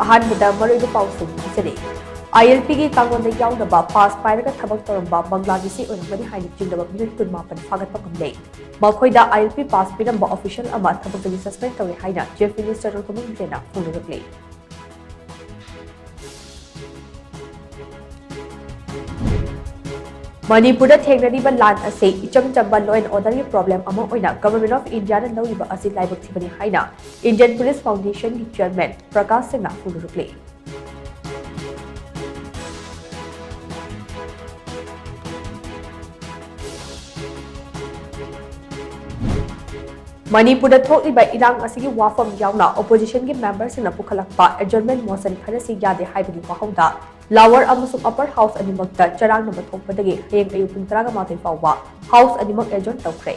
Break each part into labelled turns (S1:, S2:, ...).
S1: ꯑꯍꯥꯟꯕꯗ ꯃꯔꯨꯑꯣꯏꯕ ꯄꯥꯎꯁꯤꯡ ꯄꯤꯖꯔꯤ ILP ꯒꯤ ꯀꯥꯡꯂꯣꯟꯗ ꯌꯥꯎꯗꯕ ꯄꯥꯁ ꯄꯥꯏꯔꯒ ꯊꯕꯛ ꯇꯧꯔꯝꯕ ꯕꯪꯒ꯭ꯂꯥꯗꯦꯁꯤ ꯑꯣꯏꯔꯝꯒꯅꯤ ꯍꯥꯏꯅ ꯆꯤꯡꯅꯕ ꯃꯤꯑꯣꯏ 19 ꯐꯥꯒꯠꯄ ꯉꯝꯂꯦ ꯃꯈꯣꯏꯗ ILP ꯄꯥꯁ ꯄꯤꯔꯝꯕ ꯑꯣꯐꯤꯁꯤꯌꯦꯜ ꯑꯃ ꯊꯕꯛꯇꯒꯤ ꯁꯁꯄꯦꯟ ꯇꯧꯔꯦ ꯍꯥꯏꯅ ꯆꯤꯐ ꯃꯤꯅꯤꯁꯇꯔ ꯗꯣꯛꯇꯔ ꯃꯟꯇ꯭ꯔꯤꯅ ꯐꯣꯡꯗꯣꯛꯂꯦ Manipuri thengnarꯤꯕ ꯂꯥꯟ ꯑꯁꯤ ꯏꯆꯝ ꯆꯝꯕ ꯂꯣ ꯑꯦꯟ ꯑꯣꯔꯗꯔꯒꯤ ꯄ꯭ꯔꯣꯕ꯭ꯂꯦꯝ ꯑꯃ ꯑꯣꯏꯅ ꯒꯚꯔꯟꯃꯦꯟꯠ ꯑꯣꯐ ꯏꯟꯗꯤꯌꯥꯅ ꯂꯧꯔꯤꯕ ꯑꯁꯤ ꯂꯥꯏꯕꯛ ꯊꯤꯕꯅꯤ ꯍꯥꯏꯅ ꯏꯟꯗꯤꯌꯟ ꯄꯨꯂꯤꯁ ꯐꯥꯎꯟꯗꯦꯁꯟꯒꯤ ꯆꯦꯌꯔꯃꯦꯟ ꯄ꯭ꯔꯀꯥꯁ ꯁꯤꯡꯅ ꯐꯣꯡꯗꯣꯛꯂꯦ Manipuri thokliba irang asigi wafam yauna opposition gi members na pukhalakpa adjournment motion kharasi yade haibagi wahauda lower amasuk upper house animakta charang na thokpadagi heng ayu pung 19 fawba house animak adjourn tawkhre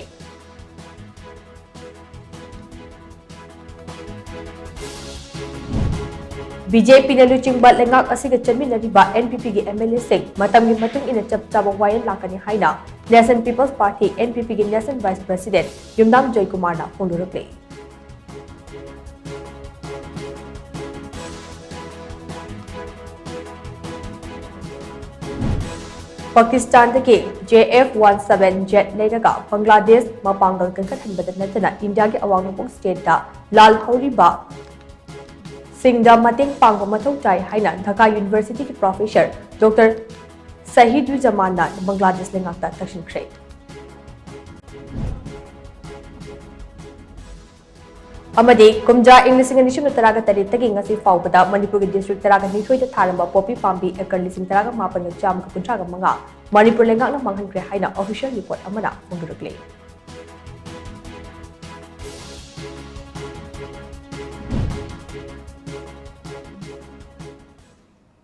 S1: BJP na luchingba lengak asiga chaminariba NPP gi MLA sing matamgi matung ina chap chaba wayan lakani haina National People's Party NPP gi National Vice President Yumnam Joy Kumar na phongdorokle Pakistan dagi JF-17 jet leiraga Bangladesh mapangal kankathanbada natana India gi awang nopong state da lal horiba Singda mateng pangba mathau tai haina Dhaka University ki professor Dr. Sahiduzzaman na Bangladesh lengakta takshinkhre Amadi kumja English nishim taraga tari ngasi faubada Manipuri district taraga nithoi da tharamba poppy pambi ekar lising taraga mapan cham ka puncha ga manga Manipur lengak na manghankhre haina official report amana phongdorokle